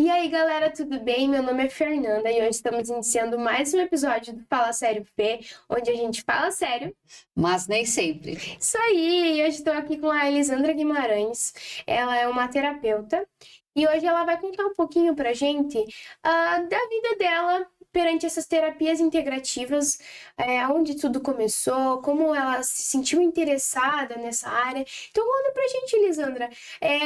E aí, galera, tudo bem? Meu nome é Fernanda e hoje estamos iniciando mais um episódio do Fala Sério Fê, onde a gente fala sério, mas nem sempre. Isso aí! Hoje estou aqui com a Elisandra Guimarães. Ela é uma terapeuta e hoje ela vai contar um pouquinho pra gente da vida dela perante essas terapias integrativas, onde tudo começou, como ela se sentiu interessada nessa área. Então conta pra gente, Elisandra,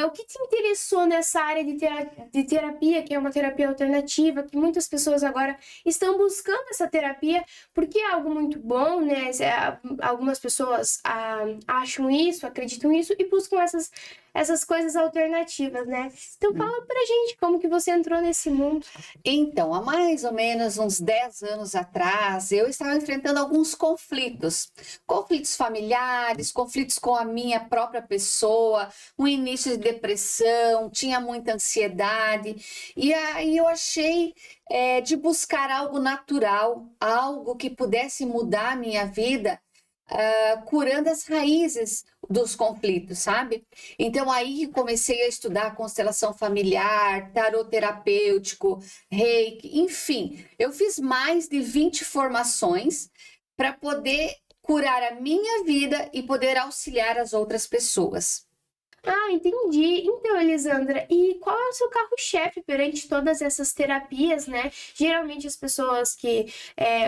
o que te interessou nessa área de terapia, que é uma terapia alternativa, que muitas pessoas agora estão buscando essa terapia, porque é algo muito bom, né? Algumas pessoas acham isso, acreditam nisso e buscam essas coisas alternativas, né? Então fala pra gente como que você entrou nesse mundo. Então, há mais ou menos uns 10 anos atrás, eu estava enfrentando alguns conflitos. Conflitos familiares, conflitos com a minha própria pessoa, um início de depressão, tinha muita ansiedade. E aí eu achei de buscar algo natural, algo que pudesse mudar a minha vida, curando as raízes dos conflitos, sabe? Então aí comecei a estudar constelação familiar, tarot terapêutico, reiki, enfim, eu fiz mais de 20 formações para poder curar a minha vida e poder auxiliar as outras pessoas. Entendi. Então, Elisandra, e qual é o seu carro-chefe perante todas essas terapias, né? Geralmente as pessoas que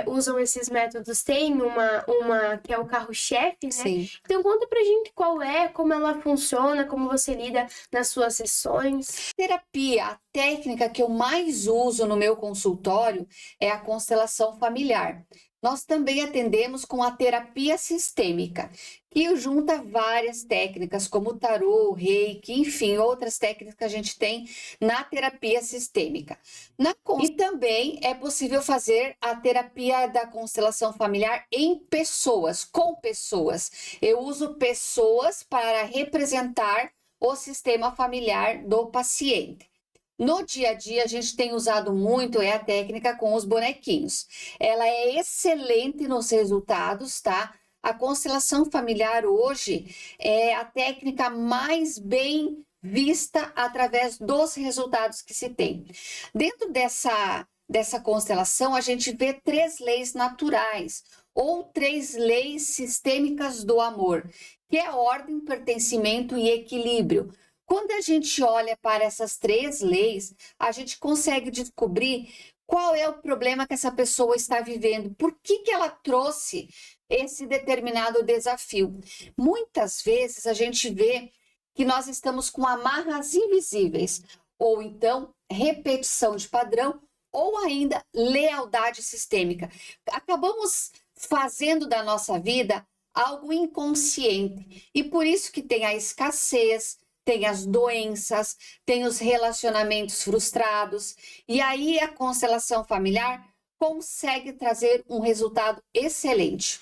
usam esses métodos têm uma que é o carro-chefe, né? Sim. Então conta pra gente qual é, como ela funciona, como você lida nas suas sessões. Terapia, a técnica que eu mais uso no meu consultório é a constelação familiar. Nós também atendemos com a terapia sistêmica, que junta várias técnicas, como o tarô, o reiki, enfim, outras técnicas que a gente tem na terapia sistêmica. E também é possível fazer a terapia da constelação familiar em pessoas, com pessoas. Eu uso pessoas para representar o sistema familiar do paciente. No dia a dia, a gente tem usado muito a técnica com os bonequinhos. Ela é excelente nos resultados, tá? A constelação familiar hoje é a técnica mais bem vista através dos resultados que se tem. Dentro dessa constelação, a gente vê 3 leis naturais ou 3 leis sistêmicas do amor, que é ordem, pertencimento e equilíbrio. Quando a gente olha para essas 3 leis, a gente consegue descobrir qual é o problema que essa pessoa está vivendo, por que ela trouxe esse determinado desafio. Muitas vezes a gente vê que nós estamos com amarras invisíveis, ou então repetição de padrão, ou ainda lealdade sistêmica. Acabamos fazendo da nossa vida algo inconsciente, e por isso que tem a escassez, tem as doenças, tem os relacionamentos frustrados, e aí a constelação familiar consegue trazer um resultado excelente.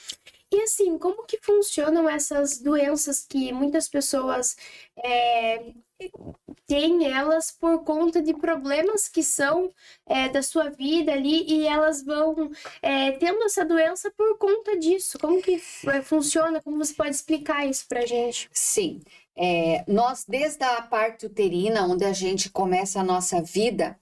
E assim, como que funcionam essas doenças que muitas pessoas têm elas por conta de problemas que são da sua vida ali e elas vão tendo essa doença por conta disso? Como que funciona? Como você pode explicar isso pra gente? Sim, nós desde a parte uterina, onde a gente começa a nossa vida,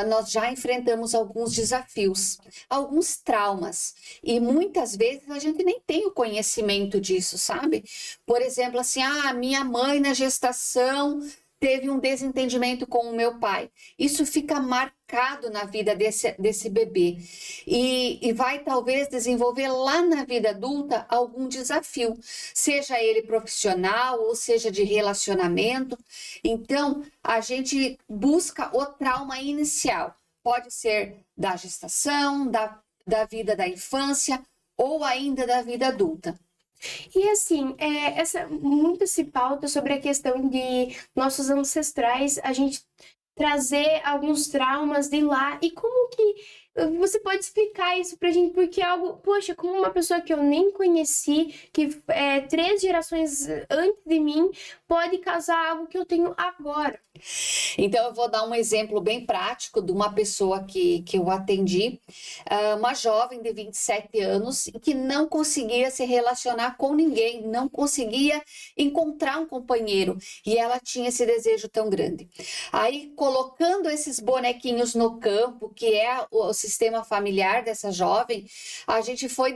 nós já enfrentamos alguns desafios, alguns traumas, e muitas vezes a gente nem tem o conhecimento disso, sabe? Por exemplo, assim, minha mãe na gestação teve um desentendimento com o meu pai. Isso fica marcado na vida desse bebê e vai talvez desenvolver lá na vida adulta algum desafio, seja ele profissional ou seja de relacionamento. Então, a gente busca o trauma inicial. Pode ser da gestação, da vida da infância ou ainda da vida adulta. E assim, muito se pauta sobre a questão de nossos ancestrais, a gente trazer alguns traumas de lá e como que você pode explicar isso pra gente? Porque é algo, poxa, como uma pessoa que eu nem conheci, que 3 gerações antes de mim, pode casar algo que eu tenho agora. Então, eu vou dar um exemplo bem prático de uma pessoa que eu atendi, uma jovem de 27 anos que não conseguia se relacionar com ninguém, não conseguia encontrar um companheiro e ela tinha esse desejo tão grande. Aí, colocando esses bonequinhos no campo, que é o sistema familiar dessa jovem, a gente foi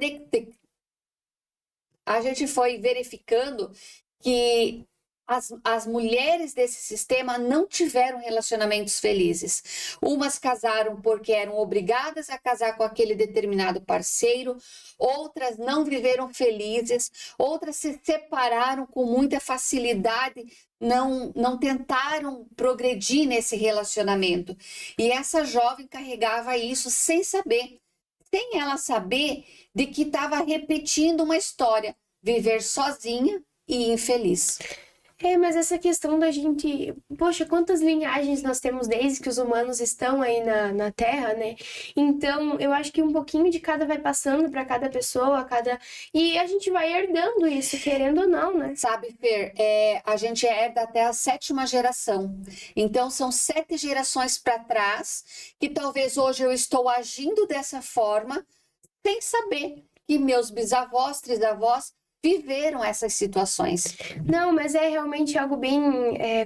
verificando que as mulheres desse sistema não tiveram relacionamentos felizes. Umas casaram porque eram obrigadas a casar com aquele determinado parceiro, outras não viveram felizes, outras se separaram com muita facilidade, não tentaram progredir nesse relacionamento. E essa jovem carregava isso sem saber, sem ela saber de que estava repetindo uma história, viver sozinha e infeliz. Mas essa questão da gente... Poxa, quantas linhagens nós temos desde que os humanos estão aí na Terra, né? Então, eu acho que um pouquinho de cada vai passando para cada pessoa, e a gente vai herdando isso, querendo ou não, né? Sabe, Fer, a gente herda até a 7ª geração. Então, são 7 gerações para trás que talvez hoje eu estou agindo dessa forma sem saber que meus bisavós, trisavós viveram essas situações. Não, mas é realmente algo bem...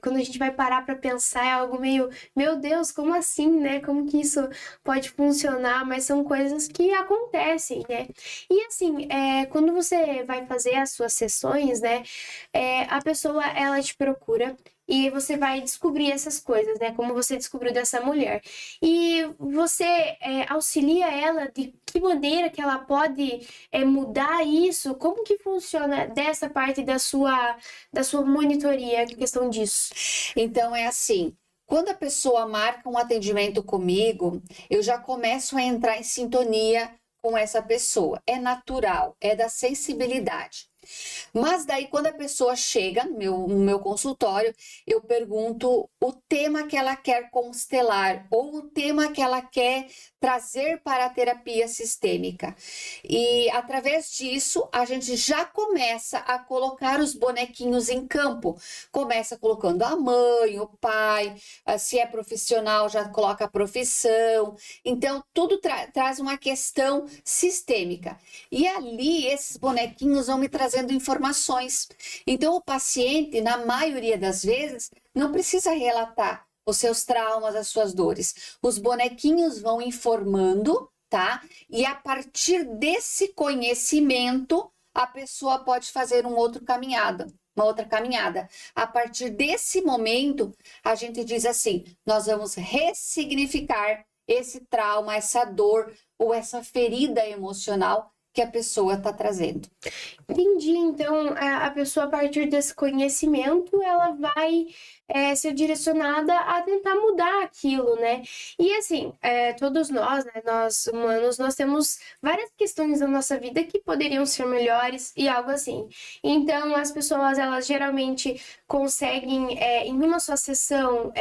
quando a gente vai parar para pensar, é algo meio... Meu Deus, como assim, né? Como que isso pode funcionar? Mas são coisas que acontecem, né? E assim, quando você vai fazer as suas sessões, né? A pessoa, ela te procura... E você vai descobrir essas coisas, né? Como você descobriu dessa mulher. E você auxilia ela de que maneira que ela pode mudar isso? Como que funciona dessa parte da sua monitoria, a questão disso? Então, é assim, quando a pessoa marca um atendimento comigo, eu já começo a entrar em sintonia com essa pessoa. É natural, é da sensibilidade. Mas daí, quando a pessoa chega no meu consultório, eu pergunto o tema que ela quer constelar ou o tema que ela quer trazer para a terapia sistêmica. E através disso, a gente já começa a colocar os bonequinhos em campo. Começa colocando a mãe, o pai, se é profissional, já coloca a profissão. Então, tudo traz uma questão sistêmica. E ali, esses bonequinhos vão me trazendo informações. Então, o paciente, na maioria das vezes, não precisa relatar os seus traumas, as suas dores. Os bonequinhos vão informando, tá? E a partir desse conhecimento, a pessoa pode fazer uma outra caminhada. A partir desse momento, a gente diz assim: nós vamos ressignificar esse trauma, essa dor ou essa ferida emocional que a pessoa está trazendo. Entendi. Então, a pessoa, a partir desse conhecimento, ela vai ser direcionada a tentar mudar aquilo, né? E assim, todos nós, né, nós humanos, nós temos várias questões na nossa vida que poderiam ser melhores e algo assim. Então, as pessoas, elas geralmente conseguem, em uma só sessão,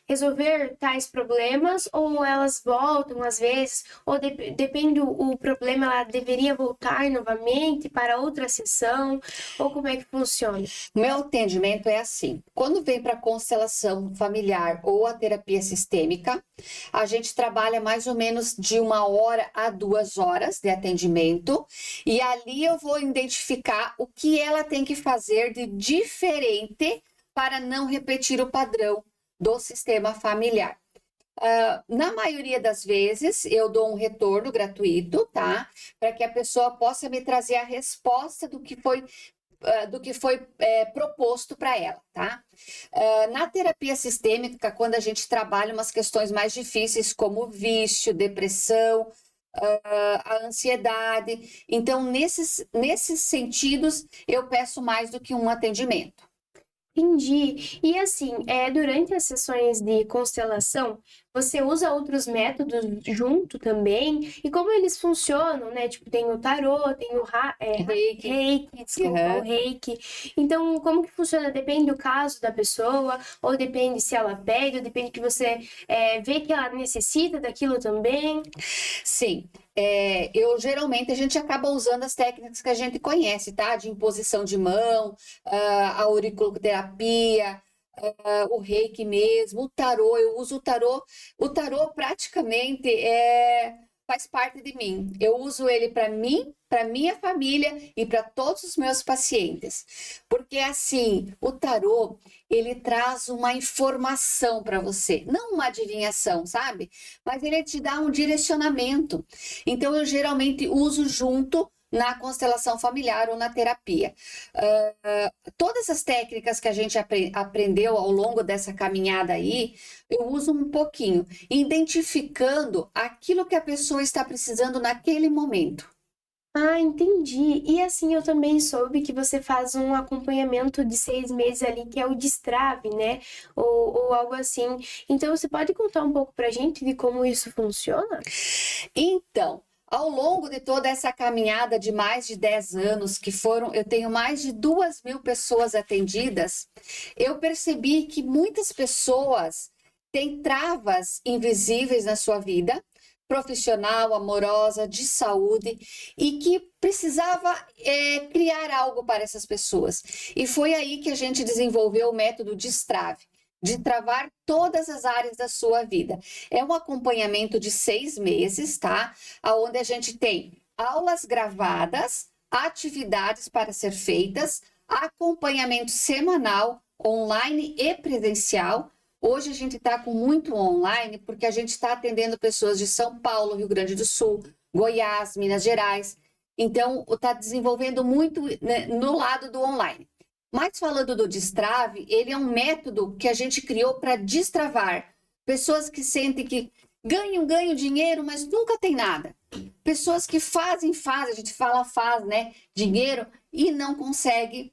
resolver tais problemas, ou elas voltam às vezes, ou depende o problema, ela deveria voltar novamente para outra sessão, ou como é que funciona? O meu atendimento é assim: quando vem para a constelação familiar ou a terapia sistêmica, a gente trabalha mais ou menos de 1 hora a 2 horas de atendimento, e ali eu vou identificar o que ela tem que fazer de diferente para não repetir o padrão do sistema familiar. Na maioria das vezes, eu dou um retorno gratuito, tá? Para que a pessoa possa me trazer a resposta do que foi proposto para ela, tá? Na terapia sistêmica, quando a gente trabalha umas questões mais difíceis, como vício, depressão, a ansiedade, então, nesses sentidos, eu peço mais do que um atendimento. Entendi. E assim, durante as sessões de constelação, você usa outros métodos junto também? E como eles funcionam, né? Tipo, tem o tarô, tem o reiki, desculpa, o reiki. Então, como que funciona? Depende do caso da pessoa, ou depende se ela pede, ou depende que você vê que ela necessita daquilo também? Sim, geralmente a gente acaba usando as técnicas que a gente conhece, tá? De imposição de mão, a auriculoterapia, o reiki mesmo, o tarô, eu uso o tarô. O tarô praticamente faz parte de mim. Eu uso ele para mim, para minha família e para todos os meus pacientes. Porque assim, o tarô, ele traz uma informação para você, não uma adivinhação, sabe? Mas ele te dá um direcionamento. Então eu geralmente uso junto na constelação familiar ou na terapia. Todas as técnicas que a gente aprendeu ao longo dessa caminhada aí, eu uso um pouquinho, identificando aquilo que a pessoa está precisando naquele momento. Ah, entendi. E assim, eu também soube que você faz um acompanhamento de 6 meses ali, que é o destrave, né? Ou algo assim. Então, você pode contar um pouco pra gente de como isso funciona? Então, ao longo de toda essa caminhada de mais de 10 anos, eu tenho mais de 2.000 pessoas atendidas, eu percebi que muitas pessoas têm travas invisíveis na sua vida, profissional, amorosa, de saúde, e que precisava criar algo para essas pessoas. E foi aí que a gente desenvolveu o método Destrave, de travar todas as áreas da sua vida. É um acompanhamento de 6 meses, tá? Onde a gente tem aulas gravadas, atividades para ser feitas, acompanhamento semanal, online e presencial. Hoje a gente está com muito online, porque a gente está atendendo pessoas de São Paulo, Rio Grande do Sul, Goiás, Minas Gerais. Então, está desenvolvendo muito, né, no lado do online. Mas falando do destrave, ele é um método que a gente criou para destravar pessoas que sentem que ganham dinheiro, mas nunca tem nada. Pessoas que faz, a gente faz, né, dinheiro e não consegue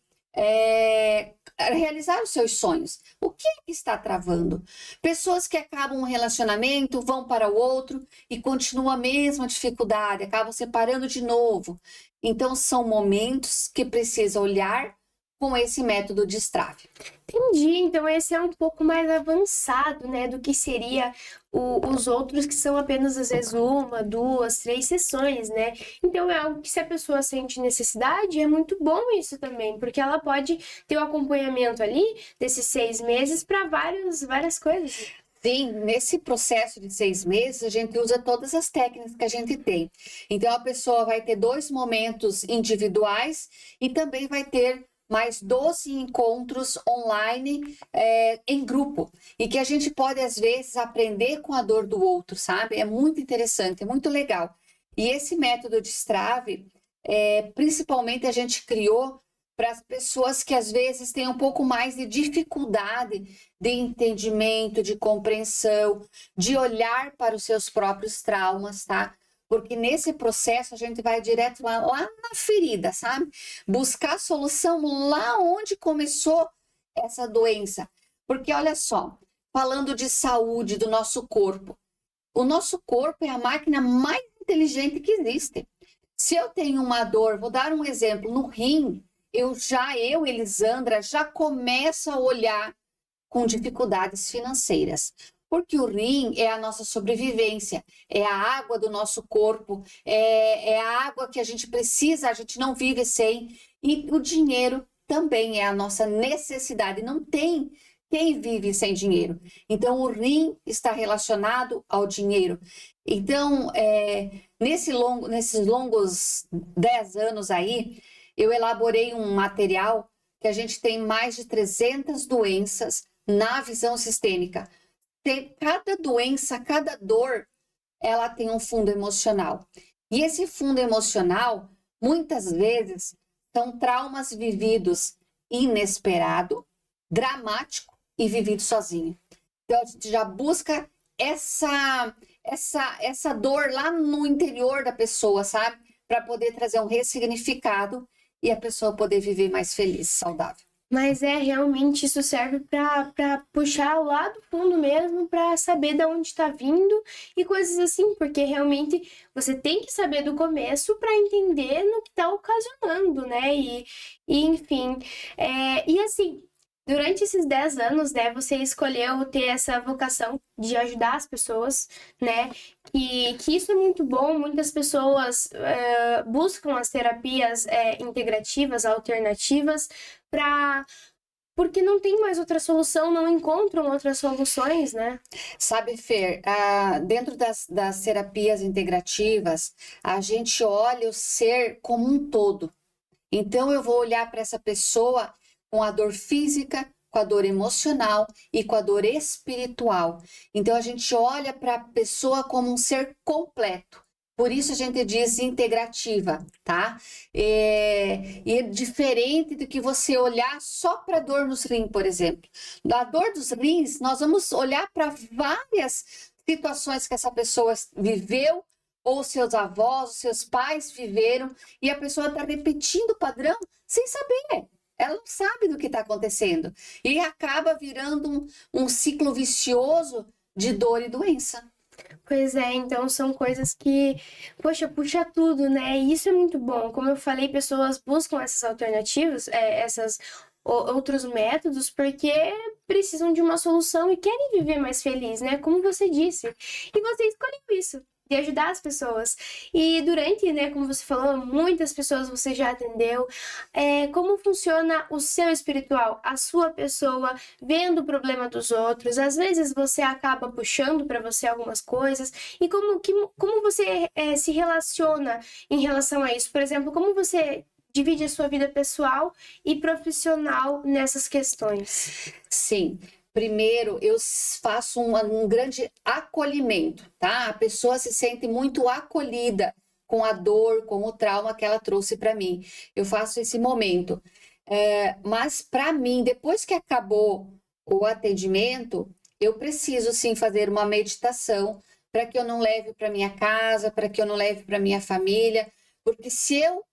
realizar os seus sonhos. O que é que está travando? Pessoas que acabam um relacionamento, vão para o outro e continua a mesma dificuldade, acabam separando de novo. Então, são momentos que precisa olhar com esse método de destrave. Entendi. Então, esse é um pouco mais avançado, né, do que seria os outros, que são apenas, às vezes, 1, 2, 3 sessões, né? Então, é algo que, se a pessoa sente necessidade, é muito bom isso também, porque ela pode ter o acompanhamento ali desses 6 meses para várias coisas. Sim, nesse processo de 6 meses, a gente usa todas as técnicas que a gente tem. Então, a pessoa vai ter 2 momentos individuais e também vai ter mais 12 encontros online em grupo. E que a gente pode, às vezes, aprender com a dor do outro, sabe? É muito interessante, é muito legal. E esse método de Strave, principalmente a gente criou para as pessoas que às vezes têm um pouco mais de dificuldade de entendimento, de compreensão, de olhar para os seus próprios traumas, tá? Porque nesse processo a gente vai direto lá na ferida, sabe? Buscar a solução lá onde começou essa doença. Porque olha só, falando de saúde do nosso corpo, o nosso corpo é a máquina mais inteligente que existe. Se eu tenho uma dor, vou dar um exemplo, no rim, Elisandra, já começo a olhar com dificuldades financeiras. Porque o rim é a nossa sobrevivência, é a água do nosso corpo, é a água que a gente precisa, a gente não vive sem. E o dinheiro também é a nossa necessidade, não tem quem vive sem dinheiro. Então, o rim está relacionado ao dinheiro. Então, nesses longos 10 anos aí, eu elaborei um material que a gente tem mais de 300 doenças na visão sistêmica. Cada doença, cada dor, ela tem um fundo emocional. E esse fundo emocional, muitas vezes, são traumas vividos inesperado, dramático e vivido sozinho. Então, a gente já busca essa dor lá no interior da pessoa, sabe? Para poder trazer um ressignificado e a pessoa poder viver mais feliz, saudável. Mas realmente isso serve para puxar lá do fundo mesmo, para saber de onde está vindo e coisas assim, porque realmente você tem que saber do começo para entender no que está ocasionando, né? E enfim, e assim, durante esses 10 anos, né, você escolheu ter essa vocação de ajudar as pessoas, né? Que isso é muito bom, muitas pessoas buscam as terapias integrativas, alternativas, para porque não tem mais outra solução, não encontram outras soluções, né? Sabe, Fer, dentro das terapias integrativas, a gente olha o ser como um todo. Então, eu vou olhar para essa pessoa com a dor física, com a dor emocional e com a dor espiritual. Então, a gente olha para a pessoa como um ser completo. Por isso a gente diz integrativa, tá? E é diferente do que você olhar só para a dor nos rins, por exemplo. Da dor dos rins, nós vamos olhar para várias situações que essa pessoa viveu, ou seus avós, os seus pais viveram, e a pessoa está repetindo o padrão sem saber. Ela não sabe do que está acontecendo. E acaba virando um ciclo vicioso de dor e doença. Pois é, então são coisas que, poxa, puxa tudo, né? E isso é muito bom. Como eu falei, pessoas buscam essas alternativas, essas outros métodos, porque precisam de uma solução e querem viver mais feliz, né? Como você disse. E você escolheu isso, de ajudar as pessoas. E durante, né, como você falou, muitas pessoas você já atendeu. Como funciona o seu espiritual, a sua pessoa vendo o problema dos outros? Às vezes você acaba puxando para você algumas coisas. E como você se relaciona em relação a isso? Por exemplo, como você divide a sua vida pessoal e profissional nessas questões? Sim. Primeiro, eu faço um grande acolhimento, tá? A pessoa se sente muito acolhida com a dor, com o trauma que ela trouxe para mim. Eu faço esse momento. Mas para mim, depois que acabou o atendimento, eu preciso sim fazer uma meditação para que eu não leve para minha casa, para que eu não leve para minha família, porque se eu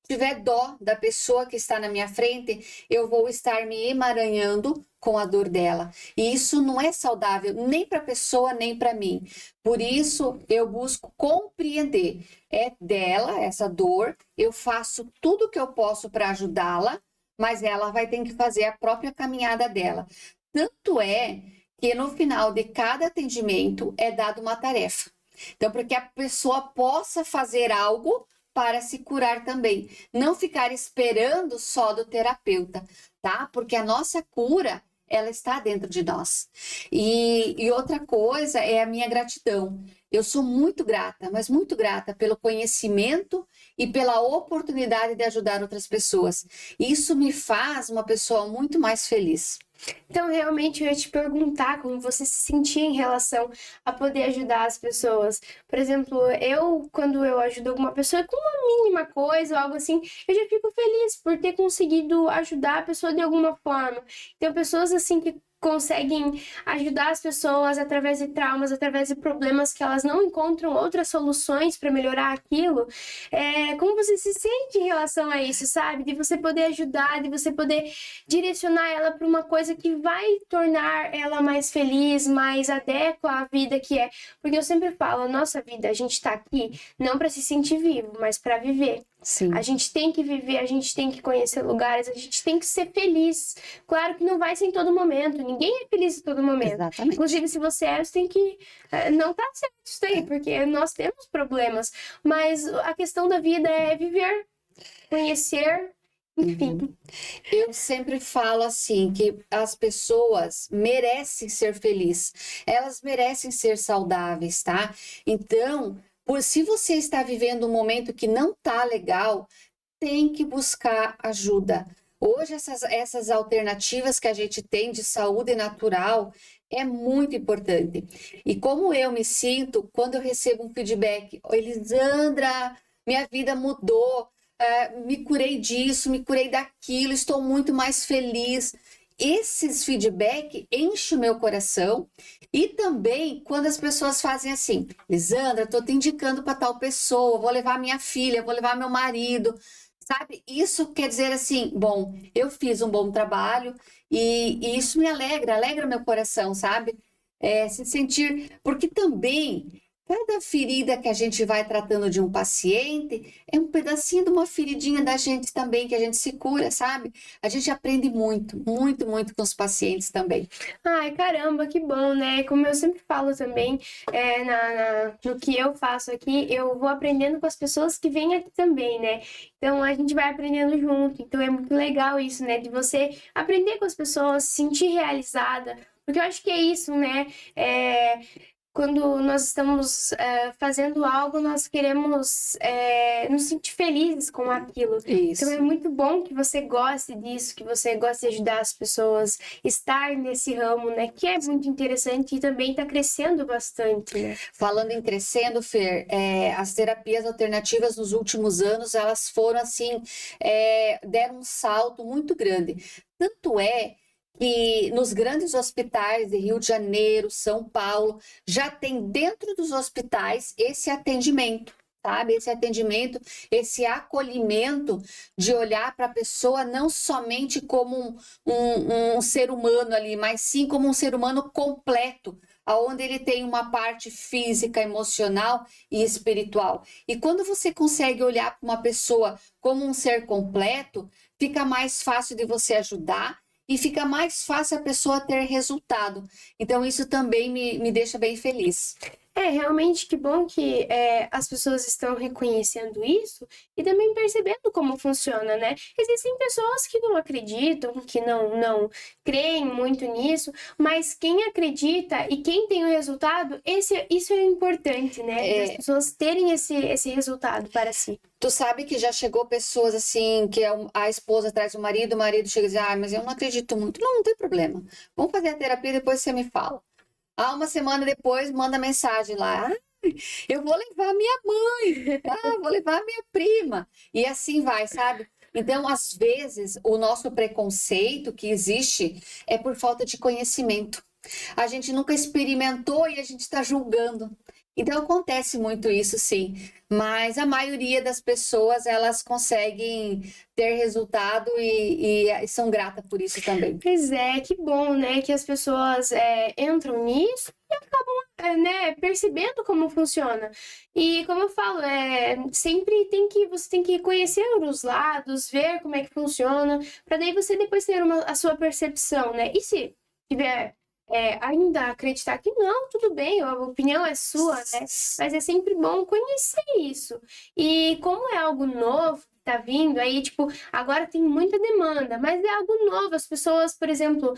tiver dó da pessoa que está na minha frente, eu vou estar me emaranhando com a dor dela. E isso não é saudável nem para a pessoa, nem para mim. Por isso, eu busco compreender. É dela essa dor, eu faço tudo o que eu posso para ajudá-la, mas ela vai ter que fazer a própria caminhada dela. Tanto é que no final de cada atendimento é dado uma tarefa. Então, para que a pessoa possa fazer algo para se curar também. Não ficar esperando só do terapeuta, tá? Porque a nossa cura, ela está dentro de nós. E outra coisa é a minha gratidão. Eu sou muito grata, mas muito grata pelo conhecimento e pela oportunidade de ajudar outras pessoas. Isso me faz uma pessoa muito mais feliz. Então, realmente, eu ia te perguntar como você se sentia em relação a poder ajudar as pessoas. Por exemplo, quando eu ajudo alguma pessoa com uma mínima coisa ou algo assim, eu já fico feliz por ter conseguido ajudar a pessoa de alguma forma. Então, pessoas assim que conseguem ajudar as pessoas através de traumas, através de problemas que elas não encontram outras soluções para melhorar aquilo. Como você se sente em relação a isso, sabe? De você poder ajudar, de você poder direcionar ela para uma coisa que vai tornar ela mais feliz, mais adequa à vida que é. Porque eu sempre falo, a nossa vida, a gente tá aqui não para se sentir vivo, mas para viver. Sim. A gente tem que viver, a gente tem que conhecer lugares, a gente tem que ser feliz. Claro que não vai ser em todo momento, ninguém é feliz em todo momento. Exatamente. Inclusive, se você você tem que... Não tá certo isso aí, porque nós temos problemas. Mas a questão da vida é viver, conhecer, enfim. Eu sempre falo assim, que as pessoas merecem ser felizes, elas merecem ser saudáveis, tá? Então, se você está vivendo um momento que não tá legal, tem que buscar ajuda. Hoje, essas alternativas que a gente tem de saúde natural é muito importante. E como eu me sinto quando eu recebo um feedback, Elisandra, minha vida mudou, me curei disso, me curei daquilo, estou muito mais feliz. Esses feedback enchem o meu coração. E também quando as pessoas fazem assim, Lisandra, estou te indicando para tal pessoa, vou levar minha filha, vou levar meu marido. Sabe? Isso quer dizer assim, bom, eu fiz um bom trabalho e isso me alegra meu coração, sabe? Se sentir, porque também cada ferida que a gente vai tratando de um paciente é um pedacinho de uma feridinha da gente também, que a gente se cura, sabe? A gente aprende muito com os pacientes também. Ai, caramba, que bom, né? Como eu sempre falo também, no que eu faço aqui, eu vou aprendendo com as pessoas que vêm aqui também, né? Então a gente vai aprendendo junto. Então é muito legal isso, né? De você aprender com as pessoas, se sentir realizada. Porque eu acho que é isso, né? Quando nós estamos fazendo algo, nós queremos nos sentir felizes com aquilo. Isso. Então é muito bom que você goste disso, que você goste de ajudar as pessoas, estar nesse ramo, né? Que é muito interessante e também está crescendo bastante, né? Falando em crescendo, Fer, as terapias alternativas nos últimos anos, elas foram assim, deram um salto muito grande. Tanto é que nos grandes hospitais de Rio de Janeiro, São Paulo, já tem dentro dos hospitais esse atendimento, sabe? Esse atendimento, esse acolhimento de olhar para a pessoa não somente como um ser humano ali, mas sim como um ser humano completo, onde ele tem uma parte física, emocional e espiritual. E quando você consegue olhar para uma pessoa como um ser completo, fica mais fácil de você ajudar e fica mais fácil a pessoa ter resultado. Então, isso também me deixa bem feliz. Realmente que bom que as pessoas estão reconhecendo isso e também percebendo como funciona, né? Existem pessoas que não acreditam, que não creem muito nisso, mas quem acredita e quem tem o resultado, isso é importante, né? As pessoas terem esse resultado para si. Tu sabe que já chegou pessoas assim, que a esposa traz o marido chega e diz, mas eu não acredito muito. Não tem problema. Vamos fazer a terapia, depois você me fala. Uma semana depois, manda mensagem lá. Eu vou levar minha mãe. Vou levar minha prima. E assim vai, sabe? Então, às vezes, o nosso preconceito que existe é por falta de conhecimento. A gente nunca experimentou e a gente está julgando. Então, acontece muito isso, sim. Mas a maioria das pessoas, elas conseguem ter resultado e são gratas por isso também. Pois é, que bom, né? Que as pessoas entram nisso e acabam percebendo como funciona. E como eu falo, sempre você tem que conhecer os lados, ver como é que funciona, para daí você depois ter a sua percepção, né? E se tiver ainda acreditar que não, tudo bem, a opinião é sua, né? Mas é sempre bom conhecer isso. E como é algo novo, tá vindo aí, tipo, agora tem muita demanda, mas é algo novo. As pessoas, por exemplo,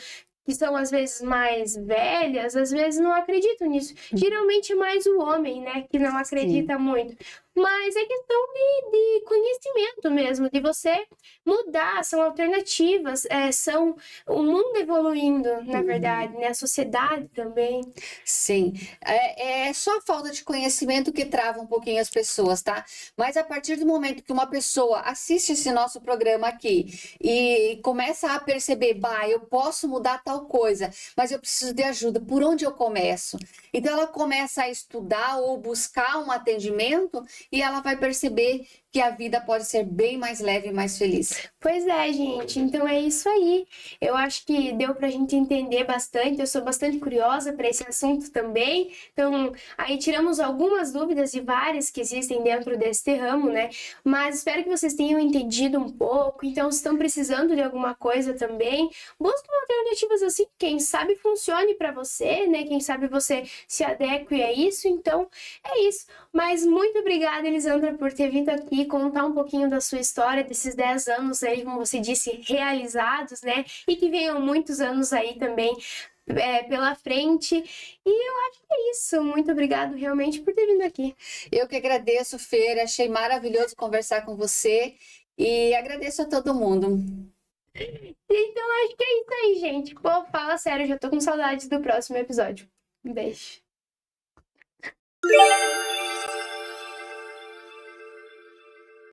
que são às vezes mais velhas, às vezes não acreditam nisso. Geralmente é mais o homem, né, que não acredita muito. Mas é questão de conhecimento mesmo, de você mudar, são alternativas, são o mundo evoluindo, na verdade, né? A sociedade também. Sim, é só a falta de conhecimento que trava um pouquinho as pessoas, tá? Mas a partir do momento que uma pessoa assiste esse nosso programa aqui e começa a perceber, eu posso mudar tal coisa, mas eu preciso de ajuda, por onde eu começo? Então ela começa a estudar ou buscar um atendimento e ela vai perceber que a vida pode ser bem mais leve e mais feliz. Pois é, gente. Então é isso aí. Eu acho que deu pra gente entender bastante. Eu sou bastante curiosa para esse assunto também. Então, aí tiramos algumas dúvidas e várias que existem dentro desse ramo, né? Mas espero que vocês tenham entendido um pouco. Então, se estão precisando de alguma coisa também, busquem alternativas assim. Quem sabe funcione para você, né? Quem sabe você se adeque a isso. Então, é isso. Mas muito obrigada, Elisandra, por ter vindo aqui contar um pouquinho da sua história, desses 10 anos aí, como você disse, realizados, né? E que venham muitos anos aí também pela frente. E eu acho que é isso. Muito obrigado realmente por ter vindo aqui. Eu que agradeço, Fer. Achei maravilhoso conversar com você e agradeço a todo mundo. Então acho que é isso aí, gente. Pô, fala sério, já tô com saudades do próximo episódio. Um beijo.